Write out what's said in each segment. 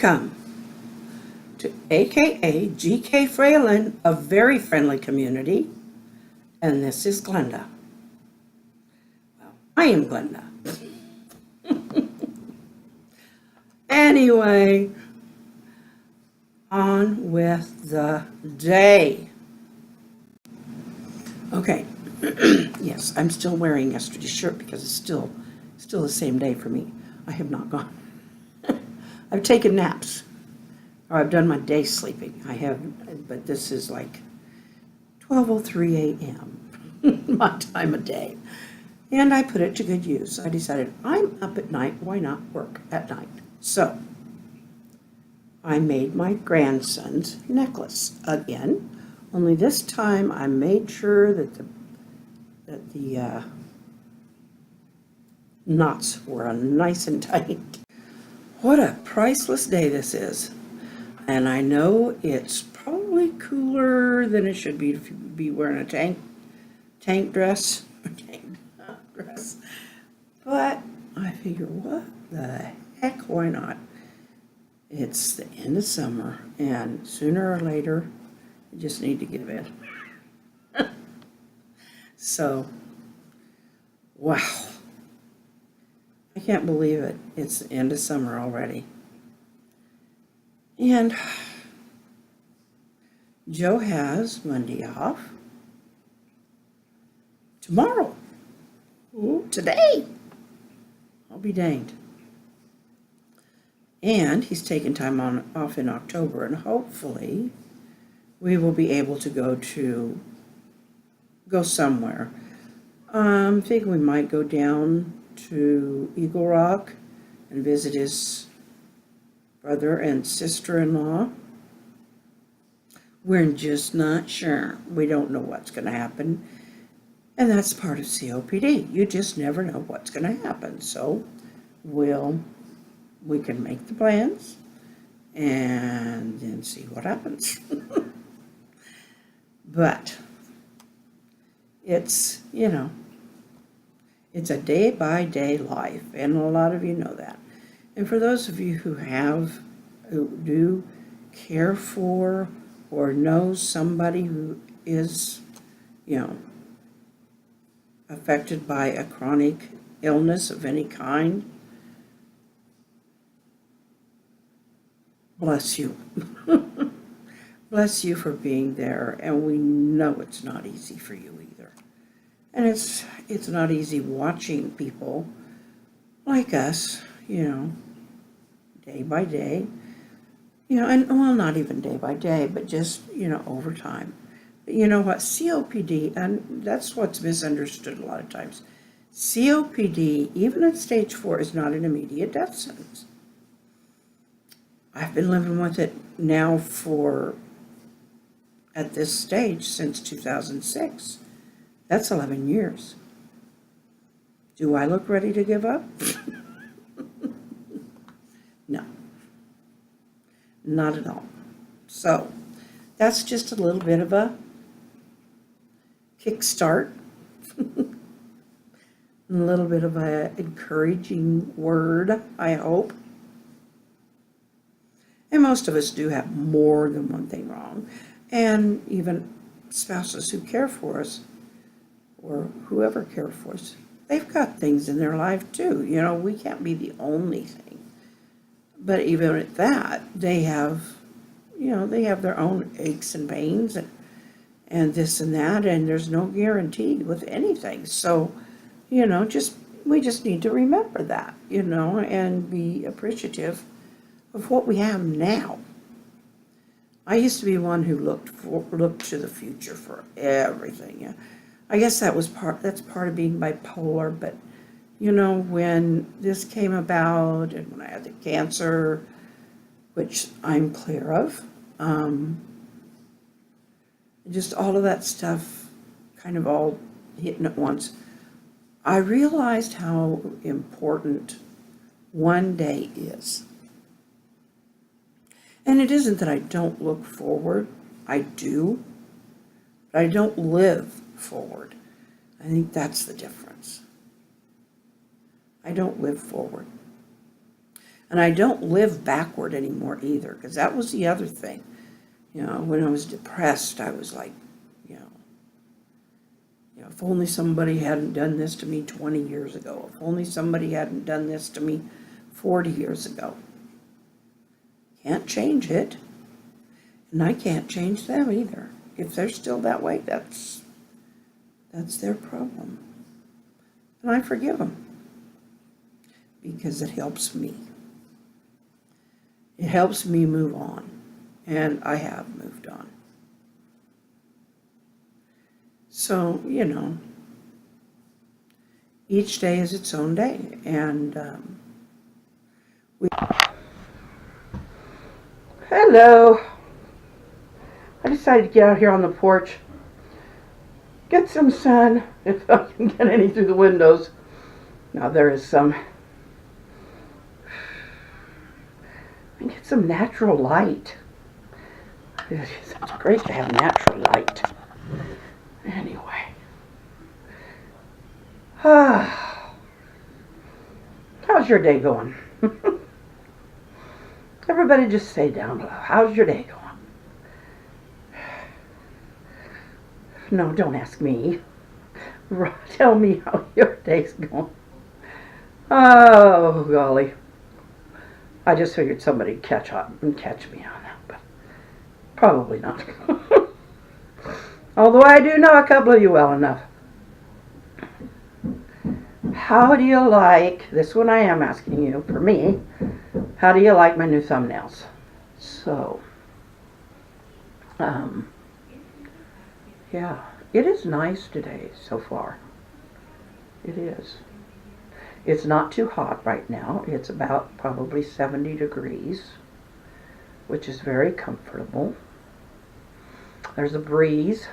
Welcome to AKA GK Fralin, a very friendly community, and this is Glenda. Well, I am Glenda. Anyway, on with the day. Okay, yes, I'm still wearing yesterday's shirt because it's still the same day for me. I have not gone. I've taken naps, or I've done my day sleeping. I have, but this is like 12:03 a.m. my time of day, and I put it to good use. I decided I'm up at night. Why not work at night? So I made my grandson's necklace again. Only this time I made sure that the knots were nice and tight. What a priceless day this is. And I know it's probably cooler than it should be if you be wearing a tank dress. But I figure, what the heck, why not? It's the end of summer, and sooner or later, you just need to give in. So, wow. I can't believe it. It's the end of summer already. And Joe has Monday off. Tomorrow. Ooh, today. I'll be danged. And he's taking time off in October, and hopefully we will be able to go somewhere. I think we might go down to Eagle Rock and visit his brother and sister-in-law. We're just not sure. We don't know what's going to happen. And that's part of COPD. You just never know what's going to happen. So we can make the plans and then see what happens. But it's, it's a day-by-day life, and a lot of you know that. And for those of you who do care for or know somebody who is, affected by a chronic illness of any kind, bless you. Bless you for being there, and we know it's not easy for you either. And it's not easy watching people like us, day by day, and well, not even day by day, but just, over time. But you know what, COPD, and that's what's misunderstood a lot of times. COPD, even at stage 4, is not an immediate death sentence. I've been living with it now at this stage, since 2006. That's 11 years. Do I look ready to give up? No. Not at all. So, that's just a little bit of a kickstart. A little bit of an encouraging word, I hope. And most of us do have more than one thing wrong. And even spouses who care for us, or whoever cares for us, they've got things in their life too. We can't be the only thing. But even at that, they have their own aches and pains and this and that, and there's no guarantee with anything. So, we just need to remember that, and be appreciative of what we have now. I used to be one who looked to the future for everything. Yeah. I guess that's part of being bipolar, but when this came about, and when I had the cancer, which I'm clear of, just all of that stuff kind of all hitting at once, I realized how important one day is. And it isn't that I don't look forward. I do. But I don't live forward. I think that's the difference. I don't live forward. And I don't live backward anymore either, because that was the other thing. You know, when I was depressed, I was like, if only somebody hadn't done this to me 20 years ago. If only somebody hadn't done this to me 40 years ago. Can't change it. And I can't change them either. If they're still that way, that's their problem. And I forgive them. Because it helps me. It helps me move on. And I have moved on. So, each day is its own day. And hello. I decided to get out here on the porch, get some sun, if I can get any through the windows. Now there is some. And get some natural light. It's great to have natural light. Anyway. How's your day going? Everybody just say down below, how's your day going? No, don't ask me. Tell me how your day's going. Oh, golly. I just figured somebody'd catch up and catch me on that, but probably not. Although I do know a couple of you well enough. How do you like, this one I am asking you, for me, how do you like my new thumbnails? So, yeah, it is nice today so far. It is. It's not too hot right now. It's about probably 70 degrees, which is very comfortable. There's a breeze.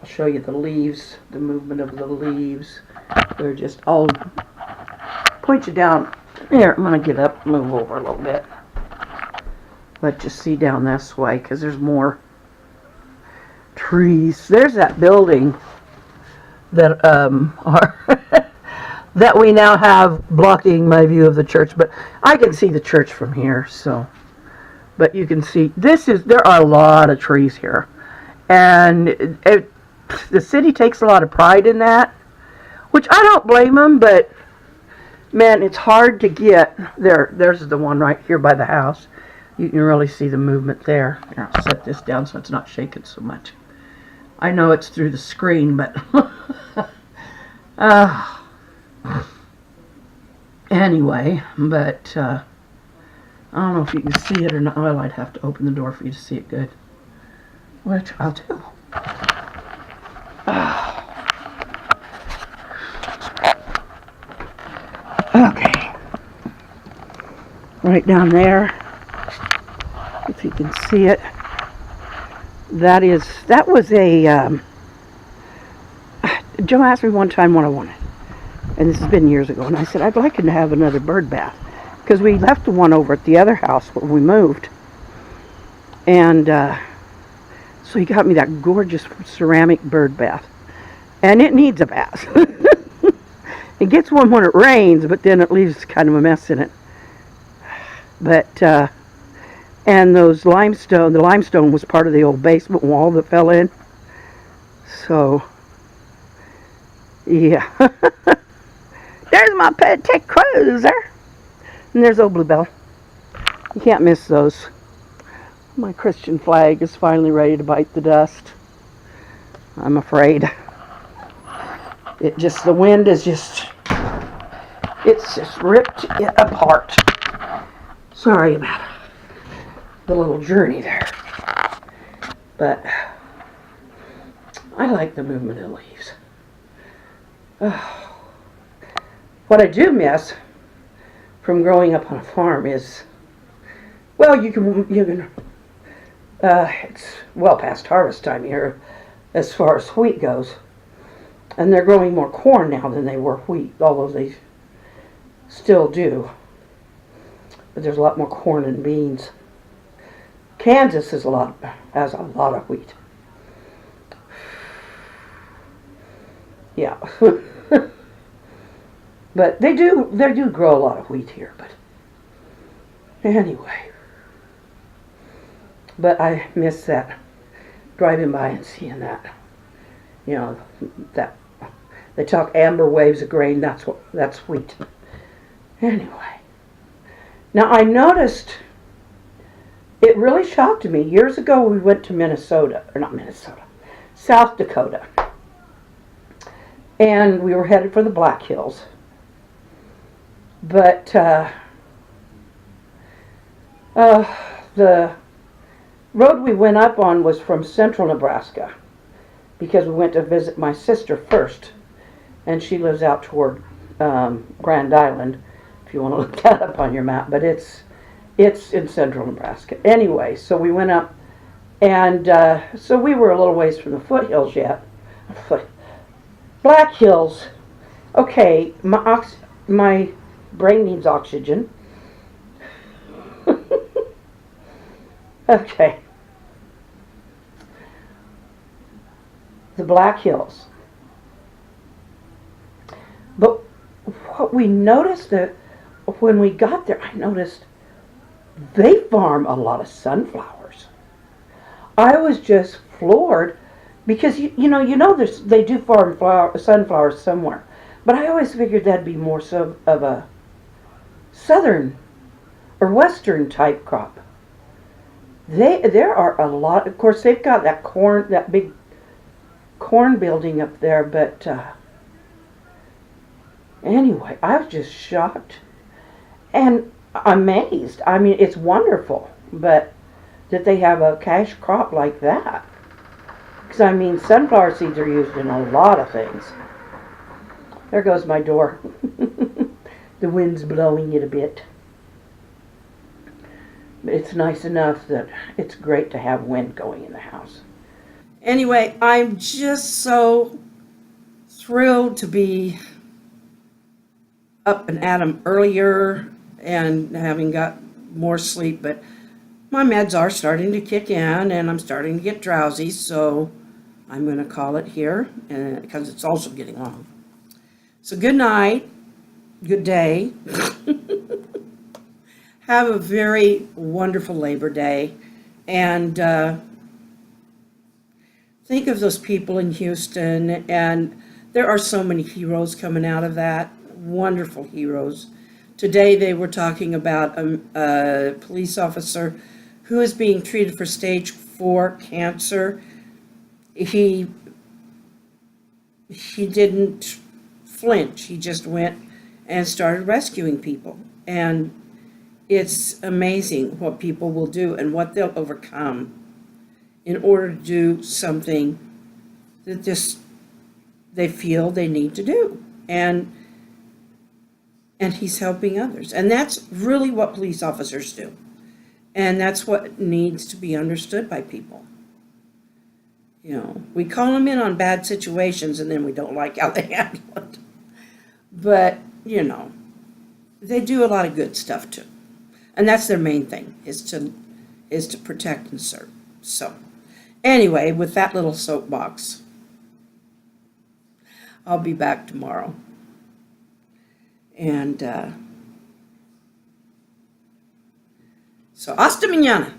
I'll show you the leaves, the movement of the leaves. They're just all, point you down. Here, I'm going to get up, move over a little bit. Let you see down this way, because there's more trees. There's that building that that we now have blocking my view of the church, but I can see the church from here, so. But you can see, there are a lot of trees here. And the city takes a lot of pride in that, which I don't blame them, but man, it's hard to get there. There's the one right here by the house. You can really see the movement there. Here, I'll set this down so it's not shaking so much. I know it's through the screen, but anyway, but I don't know if you can see it or not. Well, I'd have to open the door for you to see it good, which I'll do. Okay, right down there, if you can see it, that was a, Joe asked me one time what I wanted, and this has been years ago, and I said, I'd like to have another bird bath, because we left the one over at the other house when we moved, and so he got me that gorgeous ceramic bird bath, and it needs a bath. It gets one when it rains, but then it leaves kind of a mess in it. But, and the limestone was part of the old basement wall that fell in. So, yeah. There's my pet cruiser. And there's old Bluebell. You can't miss those. My Christian flag is finally ready to bite the dust, I'm afraid. The wind is it's just ripped it apart. Sorry about the little journey there. But I like the movement of the leaves. What I do miss from growing up on a farm is, well, you can it's well past harvest time here as far as wheat goes. And they're growing more corn now than they were wheat, although they still do. But there's a lot more corn and beans. Kansas has a lot of wheat. Yeah. But they do grow a lot of wheat here, but anyway. But I miss that, driving by and seeing that, that they talk amber waves of grain, that's wheat. Anyway. Now I noticed, it really shocked me. Years ago we went to South Dakota. And we were headed for the Black Hills. But the road we went up on was from central Nebraska, because we went to visit my sister first, and she lives out toward Grand Island, if you want to look that up on your map, but it's in central Nebraska. Anyway, so we went up, and so we were a little ways from the foothills yet. Black Hills. Okay, my brain needs oxygen. Okay. The Black Hills. But what we noticed, that when we got there, I noticed they farm a lot of sunflowers. I was just floored, because they do farm sunflowers somewhere, but I always figured that'd be more so of a southern or western type crop. There are a lot. Of course, they've got that big corn building up there, but anyway, I was just shocked and amazed. I mean, it's wonderful, but that they have a cash crop like that. Because, I mean, sunflower seeds are used in a lot of things. There goes my door. The wind's blowing it a bit. But it's nice enough that it's great to have wind going in the house. Anyway, I'm just so thrilled to be up and at 'em earlier and having got more sleep, but my meds are starting to kick in and I'm starting to get drowsy, so I'm going to call it here, because it's also getting long. So good night, good day. Have a very wonderful Labor Day, and think of those people in Houston, and there are so many heroes coming out of that, wonderful heroes. Today they were talking about a police officer who is being treated for stage 4 cancer. He didn't flinch. He just went and started rescuing people. And it's amazing what people will do and what they'll overcome in order to do something that they feel they need to do. And he's helping others. And that's really what police officers do. And that's what needs to be understood by people. We call them in on bad situations and then we don't like how they handle it. But, they do a lot of good stuff too. And that's their main thing, is to protect and serve. So, anyway, with that little soapbox, I'll be back tomorrow. And so hasta mañana.